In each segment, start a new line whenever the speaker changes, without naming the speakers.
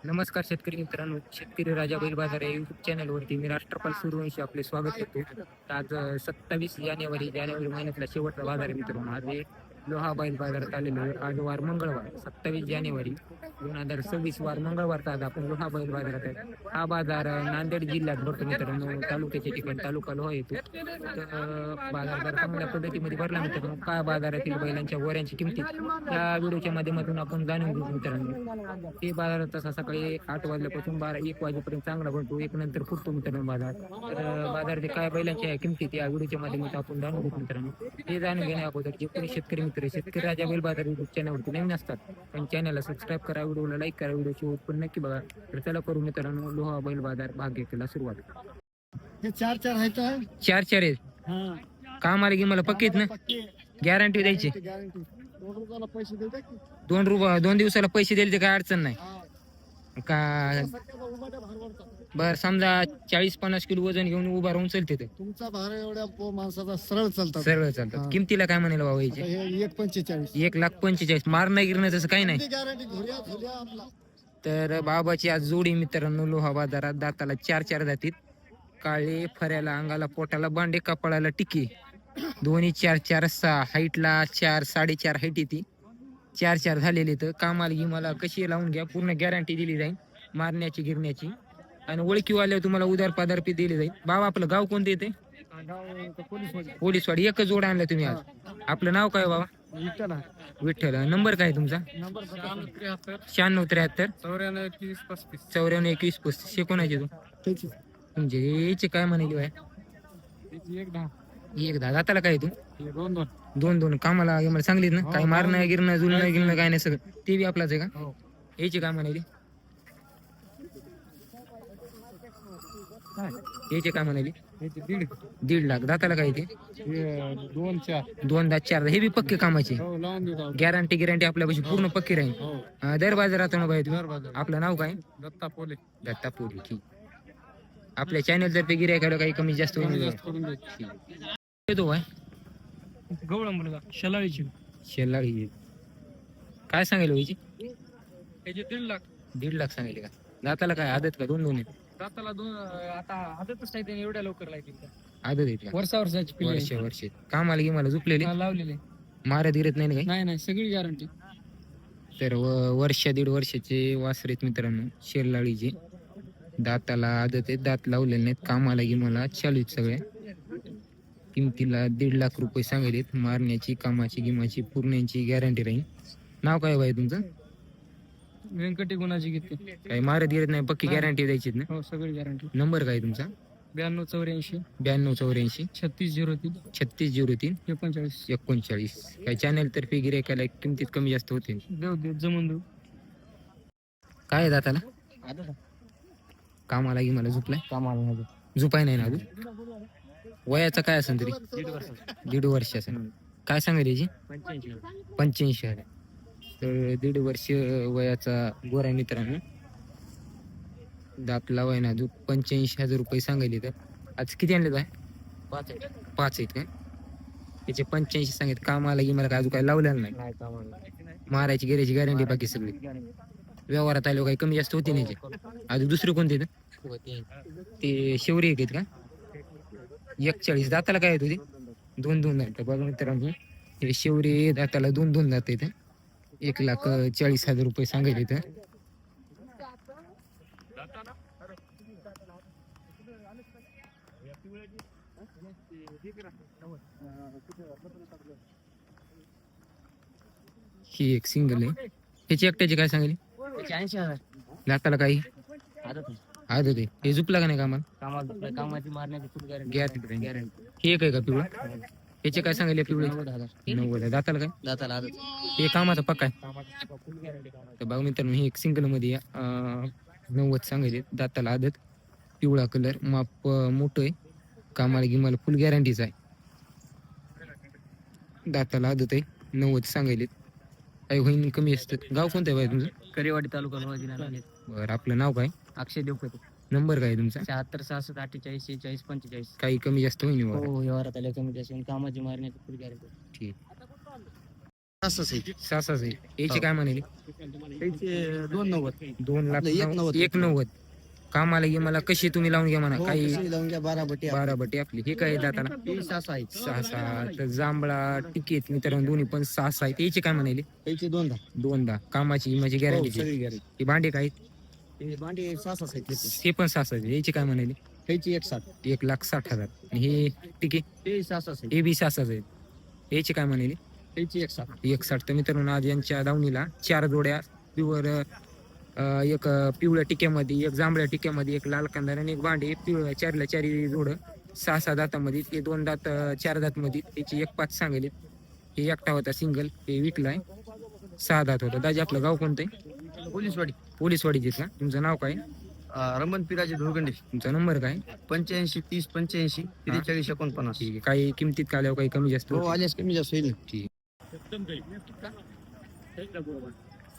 नमस्कार शेतकरी मित्रांनो, शेतकरी राजा बैल बाजार या युट्यूब चॅनलवरती मी राष्ट्रपाल सूर्यवंशी आपले स्वागत करतो. आज 27 जानेवारी महिन्यातला शेवटचा बाजार आहे मित्रांनो. आज लोहा बैल बाजारात आलेलो आहे. आज वार मंगळवार 27 जानेवारी 2026 वार मंगळवारचा आज आपण लोहा बैल बाजारात आहे. हा बाजार नांदेड जिल्ह्यात भरतो मित्रांनो. तालुक्याच्या ठिकाणी तालुका लोहा येतो. तर बाजार जर चांगल्या पद्धतीमध्ये भरला मित्रांनो, काय बाजारातील बैलांच्या गोऱ्यांची किमती या व्हिडिओच्या माध्यमातून आपण जाणून घेऊ मित्रांनो. ते बाजारात तसा सकाळी 8 वाजल्यापासून 1 वाजेपर्यंत चांगला भरतो. एक नंतर फुटतो मित्रांनो बाजार. तर बाजारात काय बैलांच्या किमती या व्हिडिओच्या माध्यमातून आपण जाणून घेऊ मित्रांनो. हे जाणून घेण्या अगोदर जे कोणी शेतकरी मित्र शेतकरी राजा बैल बाजार युट्यूब चॅनलवरती नवीन असतात पण चॅनलला सबस्क्राईब करा, व्हिडिओला लाईक करा, व्हिडिओची उत्पन्न नक्की बघा. तर चला करू मित्रांनो लोहा बैल बाजार भाग केला सुरुवात.
हे चार आहेत
चार आहेत कामाला की मला पक्कीत ना गॅरंटी द्यायची.
गॅरंटी पैसे देते की
2 दिवसाला पैसे दिले तर काय अडचण नाही का. बर समजा 40-50 किलो वजन घेऊन उभा राहून चलते ते
तुमचा भार एवढ्या माणसाचा सरळ चालतात.
सरळ चालतात. किमतीला काय म्हणायला बाबा यायचे?
हे 1.45
1,45,000 मारणं गिरणं तसं काही नाही.
गॅरंटी घोड्या आपला.
तर बाबाची आज जोडी मित्रांनो लोहा बाजारात दाताला 4 जातीत. काळे फऱ्याला अंगाला पोटाला बांडे कपाळाला टिकी दोन्ही 4 6 हाईटला 4 4.5 हाईट येते. 4 झालेले तर कामाला गिमाला कशी लावून घ्या, पूर्ण गॅरंटी दिली जाईल मारण्याची गिरण्याची. आणि ओळखीवाल्या तुम्हाला उदार पादारपी दिली जाईल. बाबा आपलं गाव कोणतं येते? पोलीसवाडी. एकच जोड आणला तुम्ही आज. आपलं नाव काय बाबा? विठ्ठल. नंबर काय तुमचा? 9673 942135. हे कोणाचे तू तुमचे याचे काय म्हणाली बाय? 1-10 जाताला काय तू? 2-2 कामाला मला सांगलीत ना काय मारणं गिरणं जुळणं गिरणं काय नाही सगळं ते बी आपलाच आहे का? याची काय म्हणाली? याचे काय म्हणाली? 1.5 लाख. दाताला काय ते? 2-4 हे बी पक्के कामाचे. गॅरंटी आपल्यापाशी पूर्ण पक्की राहील. दर बाजारात ना बाई. आपलं नाव काय? दत्ता पोले. ठीक. आपल्या चॅनल तर्फे गिऱ्हाईकाला काही कमी जास्त होईल तो काय?
गवळा मुलगा शलाळीची.
शेलाळी काय सांगेल याची?
त्याचे 1.5 लाख.
1.5 लाख सांगेल का? दाताला काय आदत का? 2 आहे.
दाताला 2 आता आदतच नाही त्याने एवढ्या लवकर लागतील.
आदत आहेत का?
वर्षाची
वर्ष कामाला गिमाला झुपलेले
लावलेले
मारत गिरत नाही ना काही?
नाही सगळी गॅरंटी.
तर 1-1.5 वर्षाचे वासरेत मित्रांनो शेलाळीचे. दाताला आदत आहेत, दात लावलेले नाहीत. कामाला गिमाला चालू आहेत सगळ्या. किमतीला 1.5 लाख रुपये सांगितलेत. मारण्याची कामाची गिमाची पूर्णची गॅरंटी राहील. नाव काय बाई तुमचं?
व्यंकटी गुणाची घेते.
काही मारत गिरत नाही पक्की गॅरंटी द्यायची ना?
हो सगळी गॅरंटी.
नंबर काय तुमचा?
9284
9284
3603
3603
39.
काही चॅनल तर्फे गिऱ्हाईकाला किमतीत कमी जास्त होते.
देव जमून देऊ.
काय आहे दाताला? कामाला गिमाला झुपलाय? झुपाय नाही ना अजून? वयाचा काय असेल तरी? 1.5 वर्ष असेल. काय सांगेल याची? 85,000. तर 1.5 वर्ष वयाचा गोरा मित्रांनो. दात लावाय ना अजून 85,000 रुपये सांगायले. तर आज किती आणले काय? 5 आहेत काय? त्याचे 85 सांगितले. कामाला गिमाला काय अजून काय लावलेलं नाही. मारायची गिरायची गॅरंटी बाकी सगळी. व्यवहारात आलो काही कमी जास्त होते नाही. अजून दुसरे कोणते ते शेवरी आहेत का? 41 दाताला काय येत होती? 2 दात. बघा मित्रांनो हे शेवरी दाताला 2 दात येत. 1,40,000 रुपये सांगायचे. तर ही एक सिंगल आहे. त्याची एकट्याची काय सांगेल?
80,000.
दाताला काही आदत आहे. हे झुपला का नाही
कामाची मारण्याची फुल
गॅरंटी? हे एक आहे का पिवळा? याचे काय सांगायले पिवळे? 90. दाताला काय?
दाताला आदत.
हे कामाचा पक्का आहे. तर बघा मित्रांनो ही एक सिंगल मध्ये 90 सांगायचे. दाताला आदत, पिवळा कलर, माप मोठं आहे. कामाला गिमाला फुल गॅरंटीचा आहे. दाताला आदत आहे. 90 सांगायले. काही होईन कमी असतं. गाव कोणतं आहे बाई तुमचं?
करेवाडी तालुका
बरं आपलं नाव काय?
अक्षय देवपते.
नंबर काय तुमचा?
76 66 48 46 45.
काही कमी जास्त होईल?
हो व्यवहारात आल्या कमी जास्त कामाची मारण्याची फुल गॅरंटी.
ठीक.
असंच आहे.
सहा आहे याची काय म्हणाली?
त्याचे 290.
2 लाख
आपलं 190.
190. कामाला घे मला कशी तुम्ही लावून घ्या म्हणा
हो,
काही
कशी लावून घ्या 12 बटी
12 बटी आपली हे काय दाताला
ती 6 आहे.
6 तर जांभळा टिकेत मित्रांनो दोन्ही पण 6 आहेत याची काय म्हणाली?
त्याचे 2
2 कामाची माझी गॅरंटीची
सगळी गॅरंटी.
ही भांडी काय
ते भांडी 6 आहे त्याचे.
हे पण 6 आहे याची काय म्हणाली?
त्याची 160.
1,60,000 आणि हे टिके
ते 6 आहे.
हे बी 6 आहे याची काय म्हणाली?
त्याची 160.
160 तर मित्रांनो आज यांच्या दावणीला 4 जोड्या प्युअर एक पिवळ्या टिक्यामध्ये, एक जांभळ्या टिक्यामध्ये, एक लाल कांदा आणि एक भांडी पिवळ्या चारला चारी जोड 6 दातामध्ये, ते 2 दात 4 दात मध्ये त्याची 1,5 सांगेल. हे एकटा होता सिंगल, हे विकलाय 6 दात होता. दाजी आपलं गाव कोणतं आहे?
पोलीसवाडी.
पोलीसवाडीचे का? तुमचं नाव काय?
रमण पिराजी धुळगंडे.
तुमचा नंबर काय?
85 30 85 43 49.
ठीक आहे. काही किमतीत का आल्यावर काही कमी जास्त
हो,
होतं?
आल्यास कमी जास्त होईल.
ठीक.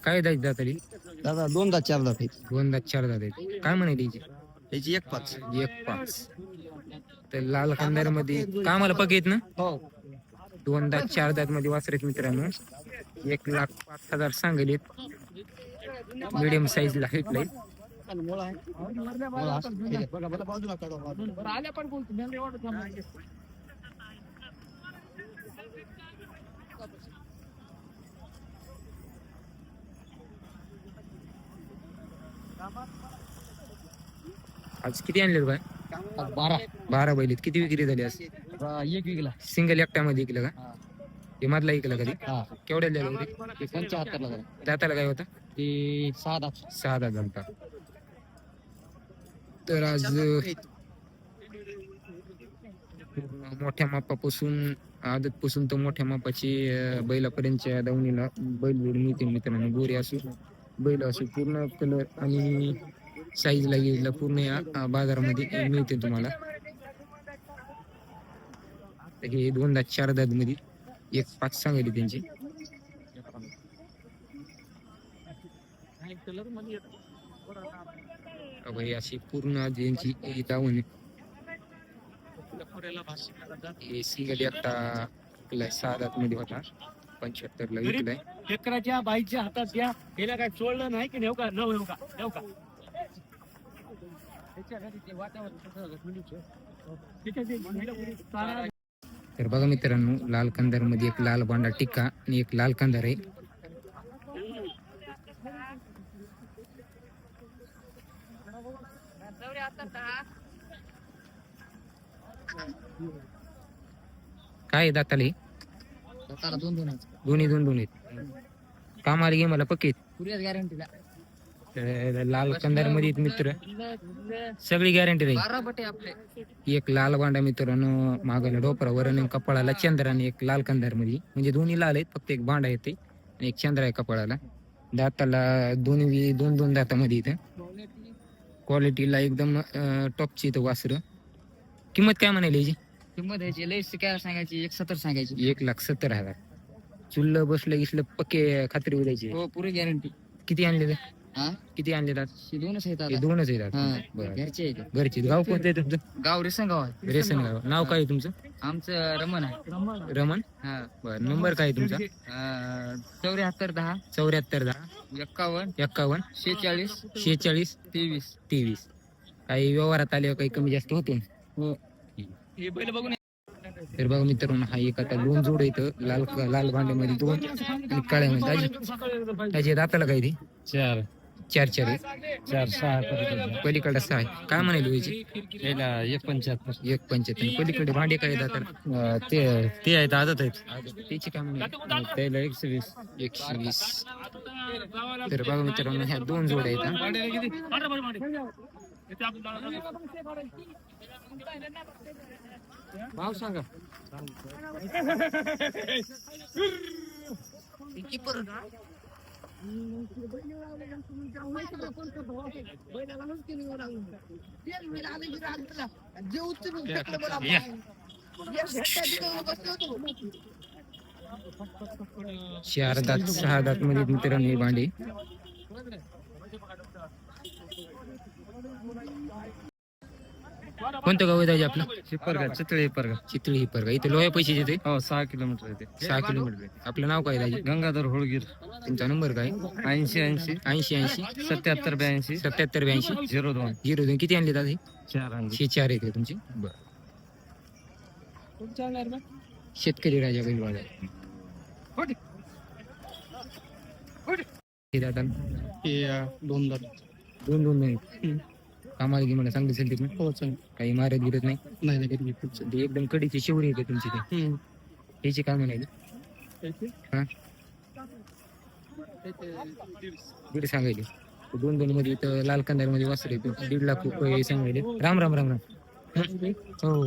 काय दाजी दातारी?
दादा 2 दात 4 दात आहेत.
2 दात 4 दात आहेत. काय म्हणाली याची?
त्याची 1.5.
1,5 तर लाल कांदार मध्ये कामाला पक येत ना?
हो.
2 दात 4 दात मध्ये वासरेत मित्रांनो 1,05,000 सांगेल. मिडियम साईजला हिटलाय. आज किती आणले काय? 12 बैलीत किती विक्री झाली आज?
1 विकला.
सिंगल एकट्यामध्ये विकलं का? ते मधला विकला कधी?
हा.
केवढ्याला दिलं होते?
75 ला.
दाताला काय होता?
ते 6 दात.
6 दात झालता. तर आज मोठ्या मापापासून आदतपासून तर मोठ्या मापाची बैलापर्यंतच्या दावणीला बैल मिळते मित्रांनो. गोरे असू बैल असू पूर्ण कलर आणि साईजला गेलेला पूर्ण या बाजारामध्ये मिळते तुम्हाला. हे 2 दात 4 दात मध्ये 1,5 सांगितली त्यांची. अशी पूर्ण आज यांची दावण सिंगल एकटा विकलाय 6 दात मध्ये होता 75 ला विकलाय.
शेतकऱ्याच्या बाईच्या हातात द्या. गेल्या काय चोळलं नाही की नेऊ का नेऊ का नेऊ का
तर बघा मित्रांनो लाल कांदार मध्ये एक लाल बांडा टिक्का आणि एक लाल कांदार आहे. काय दाताले?
दाताला 2 आहेत.
दोन्ही 2 आहेत. कामाला घे मला पक्कीत.
पुऱ्याच गॅरंटीला.
लाल कंदार मध्ये मित्र सगळी गॅरंटी राहील.
12 बटे आपले.
एक लाल बांडा मित्रांनो मागायला डोपरावर आणि कपाळाला चंद्र आणि एक लाल कंदार मध्ये म्हणजे दोन्ही लाल आहेत. फक्त एक बांडा येते आणि एक चंद्र आहे कपाळाला. दाताला दोन्ही 2 दातामध्ये इथं क्वालिटीला एकदम टॉपची इथं वासर. किंमत काय म्हणाली याची?
किंमत याची लय काय सांगायची 170 सांगायची.
1,70,000. चुल्ल बसलं गिसलं पक्के खात्री उद्याची.
हो, पुरी गॅरंटी.
किती आणले ते?
हा,
किती आणले दात?
2च आहेत
हे
आता.
2च आहेत.
हा,
बरं.
घरचे आहेत.
घरची गाव कोणतं आहे तुमचं?
गाव रेसनगाव आहे.
रेसन गाव. नाव काय आहे तुमचं?
आमचं रमण आहे.
रमण.
हा.
बरं. नंबर काय आहे तुमचा?
74 10
74 10
51
51
46
46
23.
23. काही व्यवहारात आल्यावर काही कमी जास्त होतो.
हो. हे बैल बघून.
तर बघा मित्रांनो हा एक आता 2 जोड येतं लाल भांड्यामध्ये 2 आणि काळ्यामध्ये. त्याच्या दाताला काय ते?
4
4 आहे.
4 6
पलीकडे 6 आहे. काय म्हणाली व्हायची?
175.
1,75. पलीकडे भांडे काय दाताला?
ते आहेत आदत आहेत.
त्याची काय म्हणाली?
त्याला 120.
120. तर बघा मित्रांनो ह्या 2 जोड आहेत हा.
भाव सांगा.
चार दात 6 दात मध्ये मित्रांनो हे भांडे. कोणतं गाव आहे दाजी आपलं?
हिप्परगा चितळे हिप्परगा
चितळी ही परगा इथे लोह्या पैसे येते
हो 6 किलोमीटर आहे ते
6 किलोमीटर. आपलं नाव काय दाजी?
गंगाधर होळगीर
तुमचा नंबर काय?
80
80 80
77 82
77 82
02
02. किती आणले दादा?
4 अंडी.
हे 4 येते तुमची. बरं. शेतकरी राजा बैल बाजार हे दादा
दोन
दोन दोन नाही कामाला की मला चांगली चालते ना?
हो चालेल.
काही मारत गिरत नाही.
नाही
ते एकदम कडीची शिवरी येते तुमची ते ह्याची काय म्हणाली? हा दीड सांगायले. दोन दोन मध्ये इथं लाल कंदार मध्ये वासर येतो 1.5 लाख रुपये सांगायले. राम राम राम राम. हो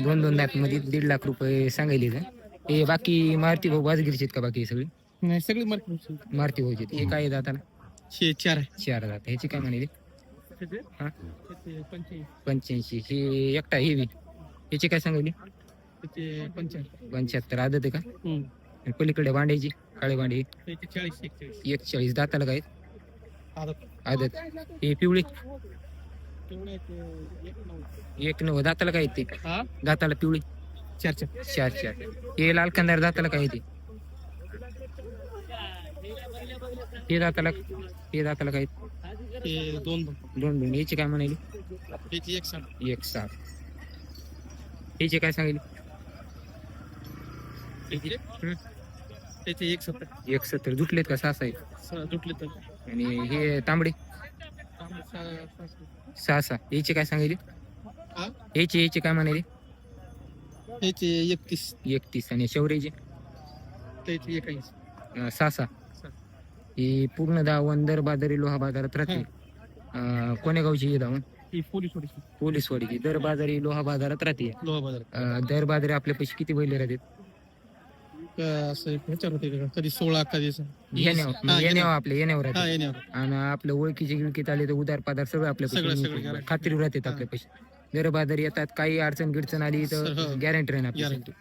दोन दोन लाख मध्ये 1.5 लाख रुपये सांगायले का? हे बाकी मारुती भाऊ वाजगिरीचे का बाकी सगळे?
नाही सगळी मार्केट
मारुती भाऊचे हे काय दाताला?
4 आहे.
4 दात. ह्याची काय म्हणाली? हा
85
85. हे एकटा हे बी ह्याची काय सांगायली? 75. आदत आहे का? आणि पलीकडे भांड्याची काळे भांडे 41. दाताला काय? आदत. हे पिवळे 1 दाताला काय ते? दाताला पिवळे 4. हे लाल कंदार दाताला काय ते? हे दाताला काय?
दोन
दोन. याची काय म्हणाली? 1.7. याची काय सांगितली?
त्याचे
1.70. जुटलेत का? 6 आहेत.
तुटले तर
आणि हे तांबडे 6. याची काय सांगितली? याची काय म्हणाली?
त्याचे 31
आणि शौर्याची
त्याचे 21
6. ही पूर्ण धावण दर बाजारी लोहा बाजारात राहते. कोण्या गावची ही धावण?
ही
पोलीसवाडीची दर बाजारी लोहा बाजारात राहते.
लोहा बाजार
दर बाजारी आपल्या पैसे किती बैल राहतात?
असं ह्याच्यावर होते का? कधी 16 कधी
येण्यावर आपल्या येण्यावर राहते.
हा येण्यावर
आणि आपलं ओळखीचे गिळकीत आले तर उदार पादार सगळं आपल्या
सगळं
पैसे खात्रीवर राहतात आपल्या पैसे. दर बाजारी येतात. काही अडचण गिडचण आली तर गॅरंटी राहणार आपली.
Guarantee.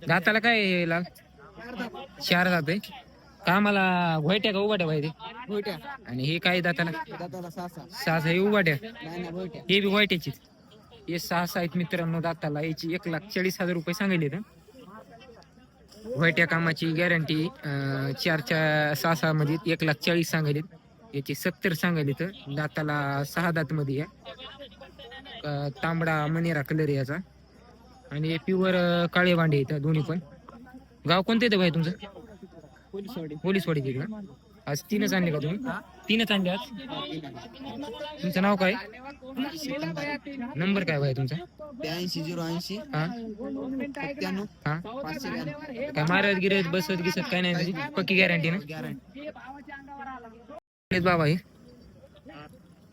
दाताला काय आहे लाल? 4 दात आहे. कामाला व्हायट्या का उभाट्या पाहिजे? आणि हे काय दाताला? 6. हे उभाट्या हे बी व्हायट्याची. हे 6 आहेत मित्रांनो दाताला. याची 1,40,000 रुपये सांगितले तर व्हायट्या कामाची गॅरंटी. 4 मध्ये 1,40,000 सांगितले. याची 70 सांगितले तर दाताला 6 दात मध्ये तांबडा मनेरा कलर याचा. आणि हे प्युअर काळे भांडे येतात दोन्ही पण. गाव कोणते येतं भाई तुमचं? पोलीसवाडी का? आज 3च आणले का तुम्ही? 3च आणले आज. तुमचं नाव काय? नंबर काय भाई तुमचा?
82
हा
080
हा
592
काय मारत गिरत बसत गिसत काय नाही म्हणजे पक्की गॅरंटी ना? कुठे बाबा हे?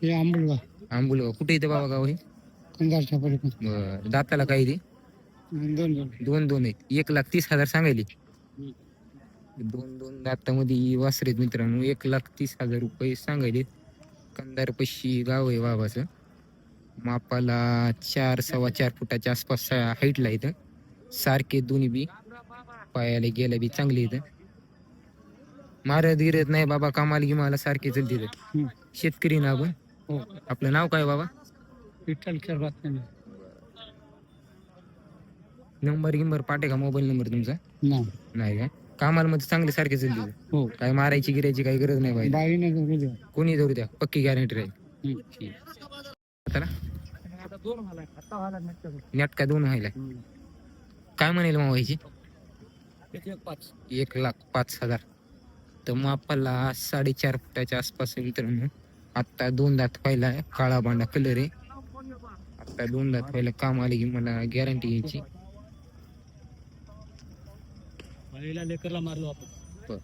हे आंबुलगा
आंबुल कुठे येतं बाबा गाव हे?
कंदारच्या पलीकडे
बरं. दाताला काय ते?
दोन
दोन आहेत. 1,30,000 सांगायले. 2 दातामध्ये वासरेत मित्रांनो. 1,30,000 रुपये सांगायले. कंदार पशी गाव आहे बाबाचं. मापाला 4 4.25 फुटाच्या आसपास हाईटला इथं. सारखे दोन्ही बी पायाला गेला बी चांगले इथं. मारत गिरत नाही बाबा. कामाला गिमाला सारखे चलते. शेतकरी ना आपण. आपलं नाव काय बाबा?
विठ्ठल खेळबात
नंबर गिंबर पाटे का? मोबाईल नंबर तुमचा
नाही
नाही का? कामाला मध्ये चांगले सारखे चलते.
हो
काय मारायची गिरायची काही गरज नाही बाई.
22
कोणी धरू द्या पक्की गॅरंटी राहील. आता नेटका 2 व्हायला काय म्हणेल मग व्हायची? 1,05,000. तर मापाला 4.5 फुटाच्या आसपास आहे मित्रांनो. आत्ता 2 दात व्हायला काळा बांडा कलर आहे. आता 2 दात व्हायला काम आले की मला गॅरंटी घ्यायची.
लेकरला मारलो आपण.